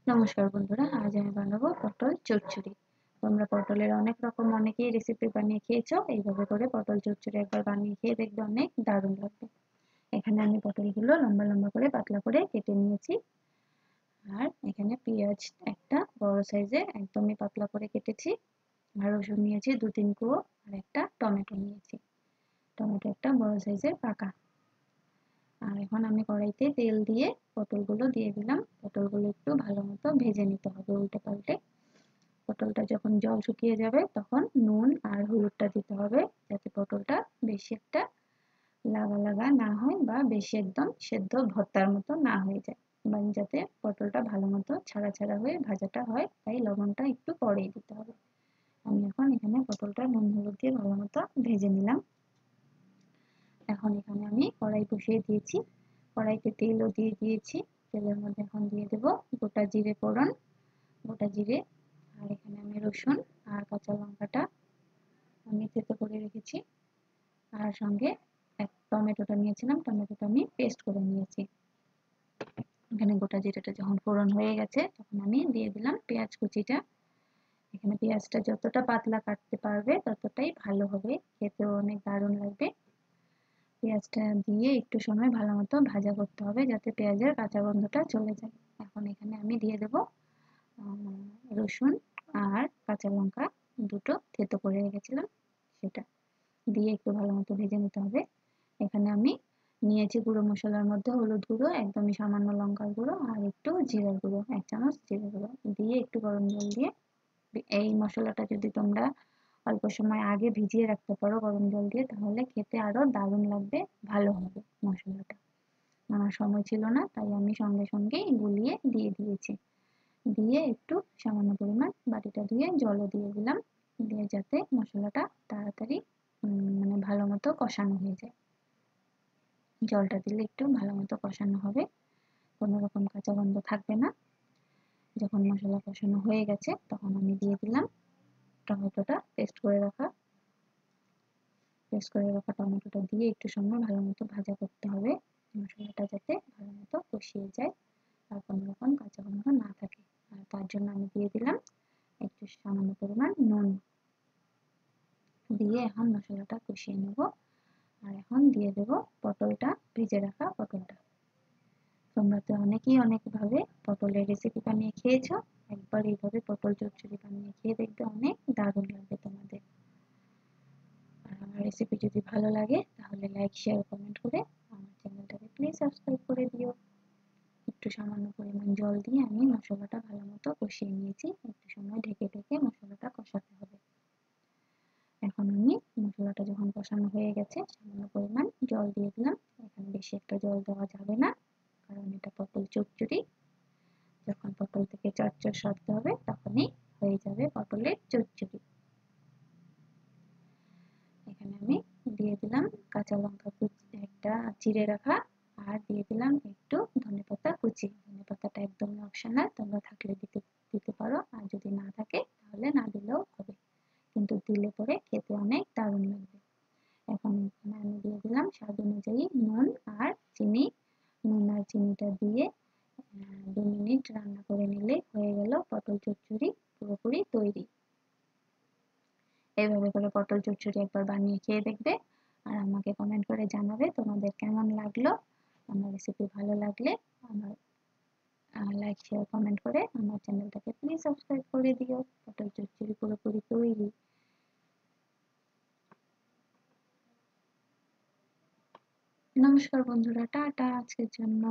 নমস্কার বন্ধুরা, আজ আমি বানাবো পটল চচ্চড়ি। তোমরা পটলের অনেকেই রেসিপি বানিয়ে খেয়েছো। এইভাবে করে পটল চচ্চড়ি একবার বানিয়ে খেয়ে দেখবে, অনেক দারুণ লাগবে। এখানে আমি পটলগুলো লম্বা লম্বা করে পাতলা করে কেটে নিয়েছি। আর এখানে পেঁয়াজ একটা বড় সাইজের একদমই পাতলা করে কেটেছি। আর রসুন নিয়েছি 2-3 কোয়া, আর একটা টমেটো নিয়েছি। টমেটো একটা বড় সাইজের পাকা। আর এখন আমি কড়াইতে তেল দিয়ে পটলগুলো দিয়ে দিলাম। পটলগুলো একটু ভালো মতো ভেজে নিতে হবে উল্টে পাল্টে। পটলটা যখন জল শুকিয়ে যাবে তখন নুন আর হলুদটা দিতে হবে, যাতে পটলটা বেশি একটা লাগা লাগা না হয় বা বেশি একদম সেদ্ধ ভর্তার মতো না হয়ে যায়, মানে যাতে পটলটা ভালো মতো ছাড়া ছাড়া হয়ে ভাজাটা হয়, তাই লবণটা একটু পরেই দিতে হবে। আমি এখন এখানে পটলটা নুন হলুদ দিয়ে ভালো মতো ভেজে নিলাম। এখন এখানে আমি কড়াই বসিয়ে দিয়েছি, কড়াইতে তেলও দিয়ে দিয়েছি। তেলের মধ্যে এখন দিয়ে দেবো গোটা জিরে ফোড়ন, গোটা জিরে। আর এখানে আমি রসুন আর কাঁচা লঙ্কাটা আমি থেতো করে রেখেছি। আর সঙ্গে এক টমেটোটা নিয়েছিলাম, টমেটোটা আমি পেস্ট করে নিয়েছি। এখানে গোটা জিরেটা যখন ফোড়ন হয়ে গেছে তখন আমি দিয়ে দিলাম পেঁয়াজ কুচিটা। এখানে পেঁয়াজটা যতটা পাতলা কাটতে পারবে ততটাই ভালো হবে, খেতেও অনেক দারুণ লাগবে। পেঁয়াজটা দিয়ে একটু সময় ভালো মতো ভাজা করতে হবে, যাতে পেঁয়াজের কাঁচা গন্ধটা চলে যায়। এখন এখানে আমি দিয়ে দেবো রসুন আর কাঁচা লঙ্কা দুটো থেতো করে রেখেছিলাম, সেটা দিয়ে একটু ভালো মতো ভেজে নিতে হবে। এখানে আমি নিয়েছি গুঁড়ো মশলার মধ্যে হলুদ গুঁড়ো, একদমই সামান্য লঙ্কার গুঁড়ো, আর একটু জিরার গুঁড়ো, 1 চামচ জিরে গুঁড়ো দিয়ে একটু গরম জল দিয়ে, এই মশলাটা যদি তোমরা অল্প সময় আগে ভিজিয়ে রাখতে পারো গরম জল দিয়ে, তাহলে খেতে আরো দারুণ লাগবে, ভালো হবে মশলাটা। আমার সময় ছিল না, তাই আমি সঙ্গে সঙ্গেই গুলিয়ে দিয়ে দিয়েছি। দিয়ে একটু সামান্য পরিমাণ বাটিটা ধুয়ে জলও দিয়ে দিলাম, দিয়ে যাতে মশলাটা তাড়াতাড়ি মানে ভালো মতো কষানো হয়ে যায়। জলটা দিলে একটু ভালো মতো কষানো হবে, কোনো রকম কাঁচা গন্ধ থাকবে না। যখন মশলা কষানো হয়ে গেছে তখন আমি দিয়ে দিলাম টমেটোটা, পেস্ট করে রাখা টমেটোটা দিয়ে একটু সময় ভালো মতো ভাজা করতে হবে, মশলাটা যাতে ভালো মতো কষিয়ে যায় আর কোনো রকম কাঁচা গন্ধ না থাকে। আর তার জন্য আমি দিয়ে দিলাম একটু সামান্য পরিমাণ নুন, দিয়ে এখন মশলাটা কষিয়ে নেব। আর এখন দিয়ে দেব পটলটা, ভেজে রাখা পটলটা। তোমরা তো অনেকেই অনেকভাবে পটলের রেসিপি বানিয়ে খেয়েছো, একবার এইভাবে পটল চচ্চড়ি বানিয়ে খেয়ে দেখবে, অনেক দারুণ লাগবে তোমাদের। আর আমার রেসিপি যদি ভালো লাগে তাহলে লাইক শেয়ার কমেন্ট করে আমার চ্যানেলটাকে প্লিজ সাবস্ক্রাইব করে দিও। একটু সামান্য পরিমাণ জল দিয়ে আমি মশলাটা ভালো মতো কষিয়ে নিয়েছি, একটু সময় ঢেকে ঢেকে মশলাটা কষাতে হবে। এখন আমি মশলাটা যখন কষানো হয়ে গেছে সামান্য পরিমাণ জল দিয়ে দিলাম। এখানে বেশি একটা জল দেওয়া যাবে না, কারণ এটা পটল চচ্চড়ি। যখন পটল থেকে চটচট শব্দ হবে তখনই হয়ে যাবে পটলের চচ্চড়ি। এখানে আমি দিয়ে দিলাম কাঁচা লঙ্কা কুচি একটা চিড়ে রাখা, আর দিয়ে দিলাম একটু ধনেপাতা কুচি। ধনেপাতাটা একদমই অপশনাল, তোমরা থাকলে দিতে পারো, আর যদি না থাকে তাহলে না দিলেও হবে, কিন্তু দিলে পরে খেতে অনেক দারুণ লাগবে। এখন এখানে আমি দিয়ে দিলাম স্বাদ অনুযায়ী নুন আর চিনি। নুন আর চিনিটা দিয়ে 2 মিনিট রান্না করে নিলে হয়ে গেল পটল চচ্চড়ি পুরোপুরি তৈরি। এইভাবে করে পটল চচ্চড়ি একবার বানিয়ে খেয়ে দেখবে, আর আমাকে কমেন্ট করে জানাবে তোমাদের কেমন লাগলো। আমার রেসিপি ভালো লাগলে আমার লাইক শেয়ার কমেন্ট করে আমার চ্যানেলটাকে প্লিজ সাবস্ক্রাইব করে দিও। পটল চচ্চড়ি পুরোপুরি তৈরি। নমস্কার বন্ধুরা, টাটা আজকের জন্য।